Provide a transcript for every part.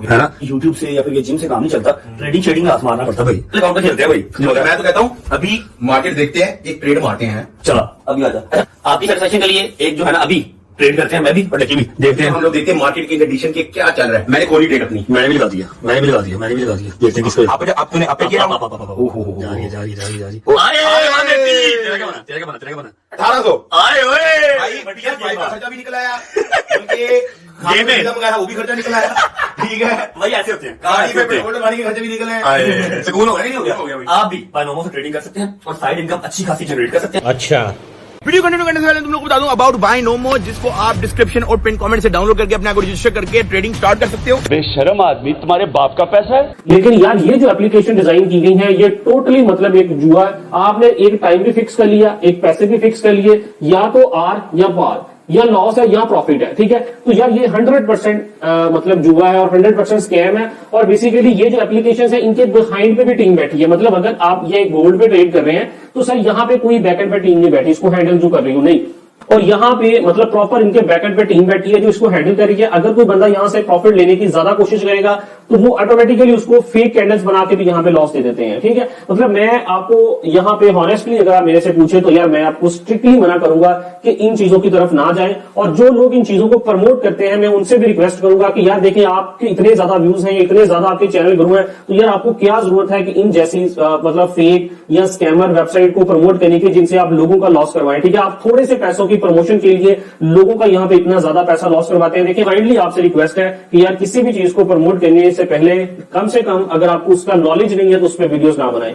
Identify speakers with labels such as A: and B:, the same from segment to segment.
A: है ना।
B: यूट्यूब से या फिर ये जिम से काम नहीं चलता, ट्रेडिंग शेडिंग हाथ मारना पड़ता भाई। अकाउंट पे खेलते हैं भाई।
A: मैं तो कहता हूँ अभी मार्केट देखते हैं, एक ट्रेड मारते हैं।
B: चलो अभी आ जा। आपकी सेटिस्फेक्शन के लिए एक जो है ना अभी ट्रेड करते हैं, मैं भी और लकी भी देखते हैं।
A: हम लोग देखते हैं मार्केट की कंडीशन के क्या चल रहा है। मैंने खोली ट्रेड अपनी,
B: मैंने भी लगा दिया, मैंने भी लगा दिया, मैंने भी लगा दिया। देखते हैं किसको।
A: आपने किया
B: जा रही है, जा रही है, जा रही है, जा रही
A: तेरा क्या बना 1800
B: आए ओए
A: भाई, बढ़िया भाई का खर्चा भी निकल आया, उनके खाने में वगैरह वो भी खर्चा निकल आया। ठीक है
B: भाई, ऐसे होते हैं।
A: गाड़ी पे पेट्रोल डलवाने के खर्चे भी निकल आए।
B: सुकून हो गया नहीं हो गया। आप भी बायनोमो से ट्रेडिंग कर सकते हैं और साइड इनकम अच्छी खासी जनरेट कर सकते हैं।
C: अच्छा,
D: वीडियो कंटिन्यू करने से पहले तुम लोग को बता दूं अबाउट बायनोमो, जिसको आप डिस्क्रिप्शन और पिन कमेंट से डाउनलोड करके अपने को रजिस्टर करके ट्रेडिंग स्टार्ट कर सकते हो।
E: बेशरम आदमी, तुम्हारे बाप का पैसा है।
C: लेकिन यार ये जो एप्लीकेशन डिजाइन की गई है ये टोटली मतलब एक जुआ है। आपने एक टाइम भी फिक्स कर लिया, एक पैसे भी फिक्स कर लिए, या तो आर या पार, या लॉस है या प्रॉफिट है। ठीक है, तो यार ये 100% मतलब जुआ है और 100% स्कैम है। और बेसिकली ये जो एप्लीकेशन है इनके बिहाइंड पे भी टीम बैठी है। मतलब अगर आप ये गोल्ड पे ट्रेड कर रहे हैं तो सर यहाँ पे कोई बैकएंड पे टीम नहीं बैठी इसको हैंडल जो कर रही हूँ, नहीं। और यहाँ पे मतलब प्रॉपर इनके बैकएंड पे टीम बैठी है जो इसको हैंडल कर रही है। अगर कोई बंदा यहाँ से प्रॉफिट लेने की ज्यादा कोशिश करेगा तो वो ऑटोमेटिकली उसको फेक कैंडल्स बना के भी यहाँ पे लॉस दे देते हैं। ठीक है, मतलब मैं आपको यहाँ पे हॉनेस्टली अगर आप मेरे से पूछे तो यार मैं आपको स्ट्रिक्टली मना करूंगा कि इन चीजों की तरफ ना जाएं। और जो लोग इन चीजों को प्रमोट करते हैं मैं उनसे भी रिक्वेस्ट करूंगा कि यार देखिए आपके इतने ज्यादा व्यूज हैं, इतने ज्यादा आपके चैनल ग्रो है, तो यार आपको क्या जरूरत है कि इन जैसी मतलब फेक या स्कैमर वेबसाइट को प्रमोट करने की जिनसे आप लोगों का लॉस करवाएं। ठीक है, आप थोड़े से पैसों की प्रमोशन के लिए लोगों का यहाँ पे इतना ज्यादा पैसा लॉस करवाते हैं। देखिए काइंडली आपसे रिक्वेस्ट है कि यार किसी भी चीज को प्रमोट करने से पहले कम से कम अगर आपको उसका नॉलेज नहीं है तो उस पर वीडियोस ना बनाएं।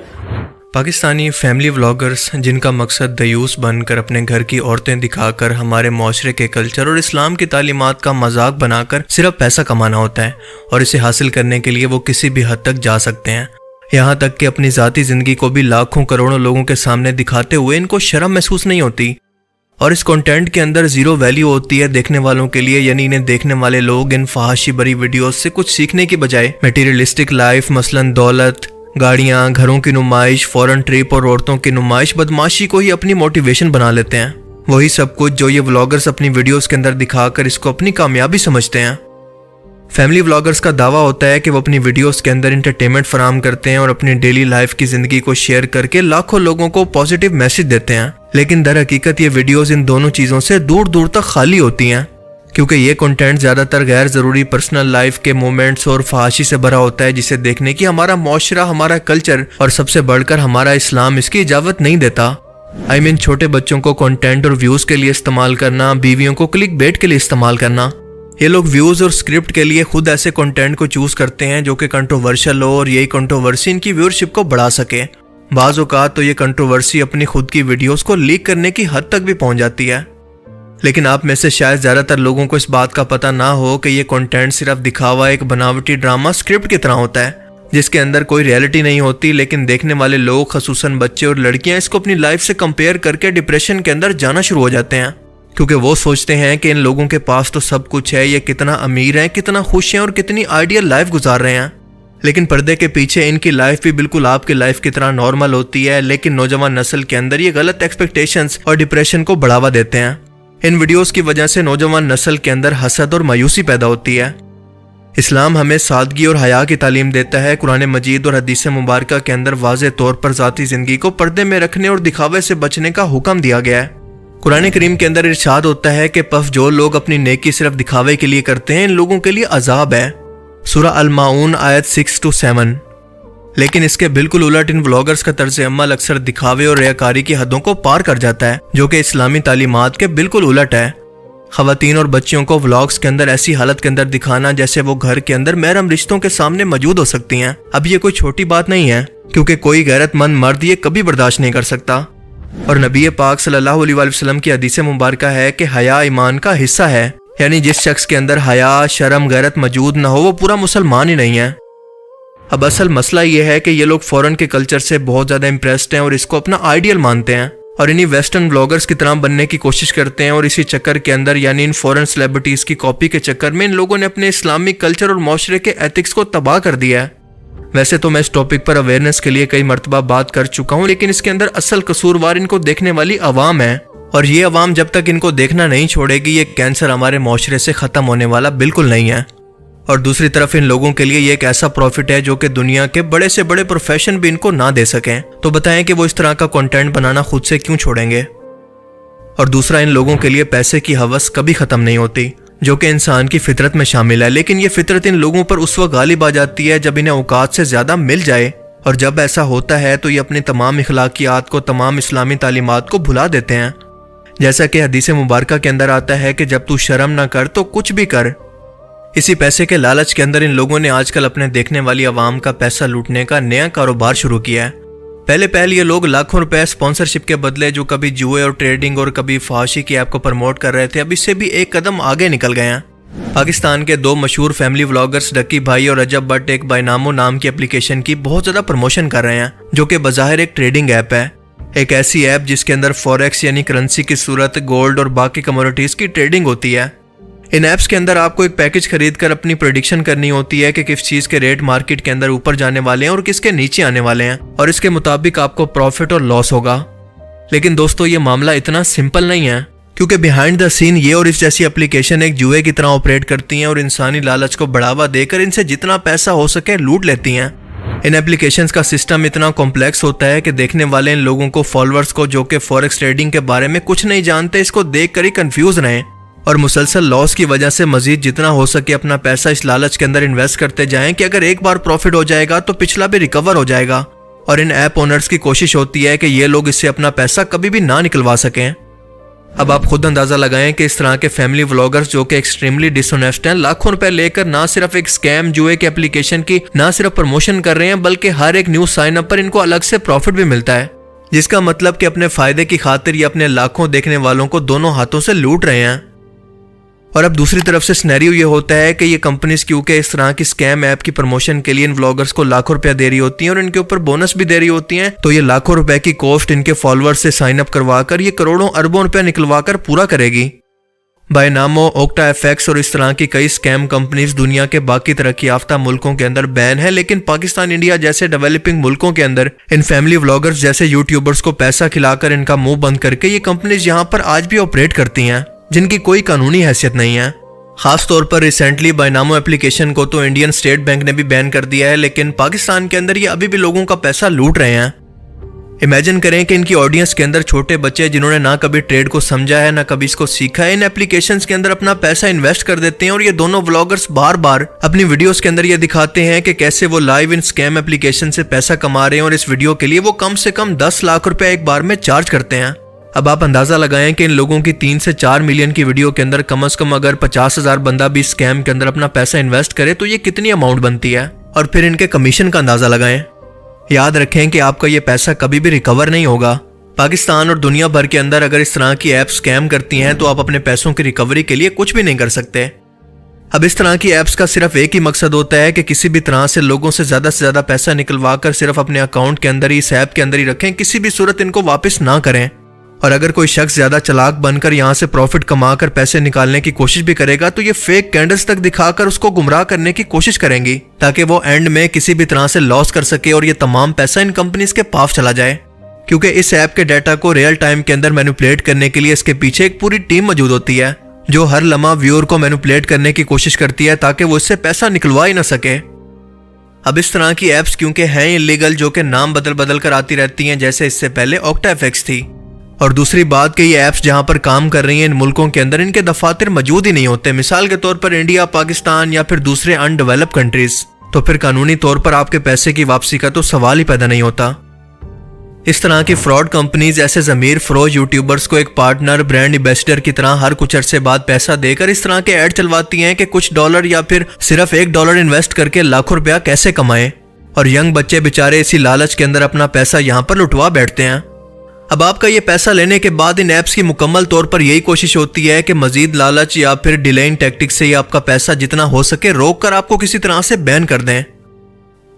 F: पाकिस्तानी फैमिली व्लॉगर्स जिनका मकसद दयूस बनकर अपने घर की औरतें दिखाकर हमारे माशरे के कल्चर और इस्लाम की तालीमात का मजाक बनाकर सिर्फ पैसा कमाना होता है, और इसे हासिल करने के लिए वो किसी भी हद तक जा सकते हैं। यहाँ तक कि अपनी ज़ाती ज़िंदगी को भी लाखों करोड़ों लोगों के सामने दिखाते हुए इनको शर्म महसूस नहीं होती। और इस कंटेंट के अंदर ज़ीरो वैल्यू होती है देखने वालों के लिए, यानी इन्हें देखने वाले लोग इन फहाशी भरी वीडियोस से कुछ सीखने की बजाय मटेरियलिस्टिक लाइफ, मसलन दौलत, गाड़ियाँ, घरों की नुमाइश, फॉरेन ट्रिप और औरतों की नुमाइश, बदमाशी को ही अपनी मोटिवेशन बना लेते हैं। वही सब कुछ जो ये व्लॉगर्स अपनी वीडियोस के अंदर दिखाकर इसको अपनी कामयाबी समझते हैं। फैमिली व्लॉगर्स का दावा होता है कि वो अपनी वीडियोस के अंदर इंटरटेनमेंट फराहम करते हैं और अपनी डेली लाइफ की जिंदगी को शेयर करके लाखों लोगों को पॉजिटिव मैसेज देते हैं। लेकिन दर हकीकत ये वीडियोस इन दोनों चीज़ों से दूर दूर तक खाली होती हैं, क्योंकि ये कंटेंट ज़्यादातर गैर ज़रूरी पर्सनल लाइफ के मोमेंट्स और फहाशी से भरा होता है, जिसे देखने की हमारा माशरा, हमारा कल्चर और सबसे बढ़कर हमारा इस्लाम इसकी इजाज़त नहीं देता। आई मीन छोटे बच्चों को कंटेंट और व्यूज़ के लिए इस्तेमाल करना, बीवियों को क्लिक बेट के लिए इस्तेमाल करना। ये लोग व्यूज़ और स्क्रिप्ट के लिए खुद ऐसे कंटेंट को चूज़ करते हैं जो कि कंट्रोवर्शियल हो और यही कंट्रोवर्सी इनकी व्यूअरशिप को बढ़ा सके। बाज़ औक़ात तो ये कंट्रोवर्सी अपनी खुद की वीडियोस को लीक करने की हद तक भी पहुंच जाती है। लेकिन आप में से शायद ज़्यादातर लोगों को इस बात का पता ना हो कि ये कंटेंट सिर्फ दिखावा, एक बनावटी ड्रामा स्क्रिप्ट की तरह होता है, जिसके अंदर कोई रियलिटी नहीं होती। लेकिन देखने वाले लोग, ख़ुसूसन बच्चे और लड़कियां, इसको अपनी लाइफ से कंपेयर करके डिप्रेशन के अंदर जाना शुरू हो जाते हैं, क्योंकि वो सोचते हैं कि इन लोगों के पास तो सब कुछ है, ये कितना अमीर हैं, कितना खुश हैं और कितनी आइडियल लाइफ गुजार रहे हैं। लेकिन पर्दे के पीछे इनकी लाइफ भी बिल्कुल आपकी लाइफ की तरह नॉर्मल होती है। लेकिन नौजवान नस्ल के अंदर ये गलत एक्सपेक्टेशंस और डिप्रेशन को बढ़ावा देते हैं। इन वीडियोस की वजह से नौजवान नस्ल के अंदर हसद और मायूसी पैदा होती है। इस्लाम हमें सादगी और हया की तालीम देता है। कुरान मजीद और हदीस मुबारका के अंदर वाज़े तौर पर ज़ाती ज़िंदगी को पर्दे में रखने और दिखावे से बचने का हुक्म दिया गया है। कुरान करीम के अंदर इरशाद होता है कि पफ जो लोग अपनी नेकी सिर्फ दिखावे के लिए करते हैं इन लोगों के लिए अजाब है। सूरह अल-माऊन आयत 6-7। लेकिन इसके बिल्कुल उलट इन व्लॉगर्स का तर्ज अमल अक्सर दिखावे और रियाकारी की हदों को पार कर जाता है, जो कि इस्लामी तालीमात के बिल्कुल उलट है। खवातीन और बच्चियों को व्लॉग्स के अंदर ऐसी हालत के अंदर दिखाना जैसे वो घर के अंदर महरम रिश्तों के सामने मौजूद हो सकती हैं। अब ये कोई छोटी बात नहीं है, क्योंकि कोई गैरतमंद मर्द ये कभी बर्दाश्त नहीं कर सकता। और नबी पाक सल्लल्लाहु अलैहि वसल्लम की हदीस मुबारका है कि हया ईमान का हिस्सा है, यानी जिस शख्स के अंदर हया, शर्म, गैरत मौजूद ना हो वो पूरा मुसलमान ही नहीं है। अब असल मसला ये है कि ये लोग फॉरेन के कल्चर से बहुत ज़्यादा इम्प्रेस्ड हैं और इसको अपना आइडियल मानते हैं और इन्हीं वेस्टर्न ब्लॉगर्स की तरह बनने की कोशिश करते हैं। और इसी चक्कर के अंदर, यानी इन फॉरेन सेलिब्रिटीज़ की कॉपी के चक्कर में, इन लोगों ने अपने इस्लामिक कल्चर और माशरे के एथिक्स को तबाह कर दिया है। वैसे तो मैं इस टॉपिक पर अवेयरनेस के लिए कई मरतबा बात कर चुका हूँ, लेकिन इसके अंदर असल कसूरवार इनको देखने वाली अवाम है। और ये अवाम जब तक इनको देखना नहीं छोड़ेगी, ये कैंसर हमारे माशरे से ख़त्म होने वाला बिल्कुल नहीं है। और दूसरी तरफ इन लोगों के लिए ये एक ऐसा प्रॉफिट है जो कि दुनिया के बड़े से बड़े प्रोफेशन भी इनको ना दे सकें। तो बताएं कि वो इस तरह का कंटेंट बनाना खुद से क्यों छोड़ेंगे। और दूसरा, इन लोगों के लिए पैसे की हवस कभी खत्म नहीं होती, जो कि इंसान की फितरत में शामिल है। लेकिन ये फितरत इन लोगों पर उस वक्त गालिब आ जाती है जब इन्हें औकात से ज्यादा मिल जाए, और जब ऐसा होता है तो ये अपनी तमाम इखलाकियात को, तमाम इस्लामी तालीमात को भुला देते हैं। जैसा कि हदीस मुबारका के अंदर आता है कि जब तू शर्म ना कर तो कुछ भी कर। इसी पैसे के लालच के अंदर इन लोगों ने आजकल अपने देखने वाली आवाम का पैसा लूटने का नया कारोबार शुरू किया है। पहले ये लोग लाखों रुपए स्पॉन्सरशिप के बदले जो कभी जुए और ट्रेडिंग और कभी फहाशी की ऐप को प्रमोट कर रहे थे, अब इससे भी एक कदम आगे निकल गए हैं। पाकिस्तान के दो मशहूर फैमिली व्लॉगर्स डक्की भाई और रजब भट्ट एक बायनामो नाम की एप्लीकेशन की बहुत ज्यादा प्रमोशन कर रहे हैं, जो कि बज़ाहिर एक ट्रेडिंग ऐप है। एक ऐसी ऐप जिसके अंदर फॉरेक्स यानी करेंसी की सूरत, गोल्ड और बाकी कमोडिटीज की ट्रेडिंग होती है। इन ऐप्स के अंदर आपको एक पैकेज खरीद कर अपनी प्रेडिक्शन करनी होती है कि किस चीज के रेट मार्केट के अंदर ऊपर जाने वाले हैं और किसके नीचे आने वाले हैं, और इसके मुताबिक आपको प्रॉफिट और लॉस होगा। लेकिन दोस्तों, ये मामला इतना सिंपल नहीं है, क्योंकि बिहाइंड द सीन ये और इस जैसी एप्लीकेशन एक जुए की तरह ऑपरेट करती हैं और इंसानी लालच को बढ़ावा देकर इनसे जितना पैसा हो सके लूट लेती हैं। इन एप्लीकेशंस का सिस्टम इतना कॉम्प्लेक्स होता है कि देखने वाले इन लोगों को, फॉलोअर्स को, जो कि फॉरेक्स ट्रेडिंग के बारे में कुछ नहीं जानते, इसको देख कर ही कंफ्यूज रहे और मुसलसल लॉस की वजह से मजीद जितना हो सके अपना पैसा इस लालच के अंदर इन्वेस्ट करते जाएं कि अगर एक बार प्रॉफिट हो जाएगा तो पिछला भी रिकवर हो जाएगा। और इन ऐप ओनर्स की कोशिश होती है कि ये लोग इससे अपना पैसा कभी भी ना निकलवा सकें। अब आप खुद अंदाजा लगाएं कि इस तरह के फैमिली व्लॉगर्स जो कि एक्सट्रीमली डिसऑनेस्ट हैं, लाखों रुपए लेकर ना सिर्फ एक स्कैम जुए के एप्लीकेशन की ना सिर्फ प्रमोशन कर रहे हैं, बल्कि हर एक न्यूज साइन अप पर इनको अलग से प्रॉफिट भी मिलता है, जिसका मतलब कि अपने फायदे की खातिर ये अपने लाखों देखने वालों को दोनों हाथों से लूट रहे हैं। और अब दूसरी तरफ से सिनेरियो ये होता है कि ये कंपनीज क्योंकि इस तरह की स्कैम ऐप की प्रमोशन के लिए इन व्लॉगर्स को लाखों रुपया दे रही होती हैं और इनके ऊपर बोनस भी दे रही होती हैं, तो ये लाखों रुपए की कॉस्ट इनके फॉलोअर्स से साइन अप करवाकर ये करोड़ों अरबों रुपया निकलवाकर पूरा करेगी। बायनामो, ओक्टा एफएक्स और इस तरह की कई स्कैम कंपनीज दुनिया के बाकी तरक्की याफ्ता मुल्कों के अंदर बैन है, लेकिन पाकिस्तान, इंडिया जैसे डेवलपिंग मुल्कों के अंदर इन फैमिली व्लॉगर्स जैसे यूट्यूबर्स को पैसा खिलाकर इनका मुंह बंद करके ये कंपनीज यहाँ पर आज भी ऑपरेट करती हैं, जिनकी कोई कानूनी हैसियत नहीं है। खास तौर पर रिसेंटली बायनामो एप्लीकेशन को तो इंडियन स्टेट बैंक ने भी बैन कर दिया है, लेकिन पाकिस्तान के अंदर ये अभी भी लोगों का पैसा लूट रहे हैं। इमेजिन करें कि इनकी ऑडियंस के अंदर छोटे बच्चे जिन्होंने ना कभी ट्रेड को समझा है ना कभी इसको सीखा है, इन एप्लीकेशंस के अंदर अपना पैसा इन्वेस्ट कर देते हैं और ये दोनों व्लॉगर्स बार बार अपनी वीडियोस के अंदर ये दिखाते हैं कि कैसे वो लाइव इन स्कैम एप्लीकेशन से पैसा कमा रहे हैं और इस वीडियो के लिए वो कम से कम 10 लाख रुपए एक बार में चार्ज करते हैं। अब आप अंदाजा लगाएं कि इन लोगों की 3 से 4 मिलियन की वीडियो के अंदर कम से कम अगर 50,000 बंदा भी स्कैम के अंदर अपना पैसा इन्वेस्ट करे तो ये कितनी अमाउंट बनती है, और फिर इनके कमीशन का अंदाजा लगाएं। याद रखें कि आपका ये पैसा कभी भी रिकवर नहीं होगा। पाकिस्तान और दुनिया भर के अंदर अगर इस तरह की ऐप स्कैम करती हैं तो आप अपने पैसों की रिकवरी के लिए कुछ भी नहीं कर सकते। अब इस तरह की ऐप्स का सिर्फ एक ही मकसद होता है कि किसी भी तरह से लोगों से ज्यादा पैसा निकलवा कर सिर्फ अपने अकाउंट के अंदर ही, इस ऐप के अंदर ही रखें, किसी भी सूरत इनको वापस ना करें। और अगर कोई शख्स ज्यादा चालाक बनकर यहाँ से प्रॉफिट कमाकर पैसे निकालने की कोशिश भी करेगा तो ये फेक कैंडल्स तक दिखाकर उसको गुमराह करने की कोशिश करेंगी, ताकि वो एंड में किसी भी तरह से लॉस कर सके और ये तमाम पैसा इन कंपनीज के पास चला जाए। क्योंकि इस ऐप के डाटा को रियल टाइम के अंदर मैनिपुलेट करने के लिए इसके पीछे एक पूरी टीम मौजूद होती है, जो हर लम्हा व्यूअर को मैनिपुलेट करने की कोशिश करती है ताकि वो इससे पैसा निकलवा ही ना सके। अब इस तरह की ऐप्स क्योंकि हैं इलीगल, जो कि नाम बदल बदल कर आती रहती हैं, जैसे इससे पहले ओक्टा एफएक्स थी, और दूसरी बात कि ये ऐप्स जहां पर काम कर रही हैं इन मुल्कों के अंदर इनके दफातर मौजूद ही नहीं होते। मिसाल के तौर पर इंडिया, पाकिस्तान या फिर दूसरे अनडेवलप्ड कंट्रीज, तो फिर कानूनी तौर पर आपके पैसे की वापसी का तो सवाल ही पैदा नहीं होता। इस तरह की फ्रॉड कंपनीज ऐसे ज़मीर फरोज यूट्यूबर्स को एक पार्टनर, ब्रांड एम्बेसडर की तरह हर कुछ अरसे बाद पैसा देकर इस तरह के ऐड चलवाती हैं कि कुछ डॉलर या फिर सिर्फ $1 इन्वेस्ट करके लाखों रुपया कैसे कमाएं, और यंग बच्चे बेचारे इसी लालच के अंदर अपना पैसा यहाँ पर लुटवा बैठते हैं। अब आपका ये पैसा लेने के बाद इन ऐप्स की मुकम्मल तौर पर यही कोशिश होती है कि मजीद लालच या फिर डिलेइंग टैक्टिक्स से आपका पैसा जितना हो सके रोक कर आपको किसी तरह से बैन कर दें।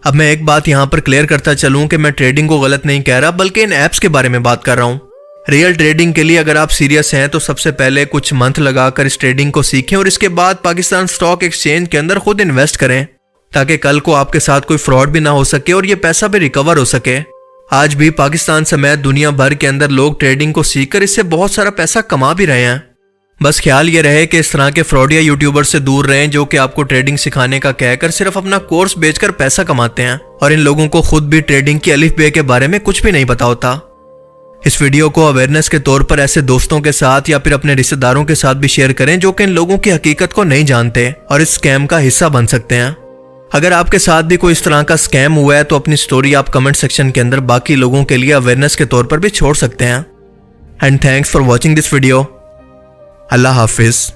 F: अब मैं एक बात यहाँ पर क्लियर करता चलूं कि मैं ट्रेडिंग को गलत नहीं कह रहा, बल्कि इन ऐप्स के बारे में बात कर रहा हूँ। रियल ट्रेडिंग के लिए अगर आप सीरियस हैं तो सबसे पहले कुछ मंथ लगाकर इस ट्रेडिंग को सीखें और इसके बाद पाकिस्तान स्टॉक एक्सचेंज के अंदर खुद इन्वेस्ट करें, ताकि कल को आपके साथ कोई फ्रॉड भी ना हो सके और ये पैसा भी रिकवर हो सके। आज भी पाकिस्तान समेत दुनिया भर के अंदर लोग ट्रेडिंग को सीखकर इससे बहुत सारा पैसा कमा भी रहे हैं। बस ख्याल ये रहे कि इस तरह के फ्रॉडिया यूट्यूबर से दूर रहें जो कि आपको ट्रेडिंग सिखाने का कहकर सिर्फ अपना कोर्स बेचकर पैसा कमाते हैं और इन लोगों को खुद भी ट्रेडिंग की अलिफ बे के बारे में कुछ भी नहीं पता होता। इस वीडियो को अवेयरनेस के तौर पर ऐसे दोस्तों के साथ या फिर अपने रिश्तेदारों के साथ भी शेयर करें जो कि इन लोगों की हकीकत को नहीं जानते और इस स्कैम का हिस्सा बन सकते हैं। अगर आपके साथ भी कोई इस तरह का स्कैम हुआ है तो अपनी स्टोरी आप कमेंट सेक्शन के अंदर बाकी लोगों के लिए अवेयरनेस के तौर पर भी छोड़ सकते हैं। And thanks for watching this video. Allah Hafiz.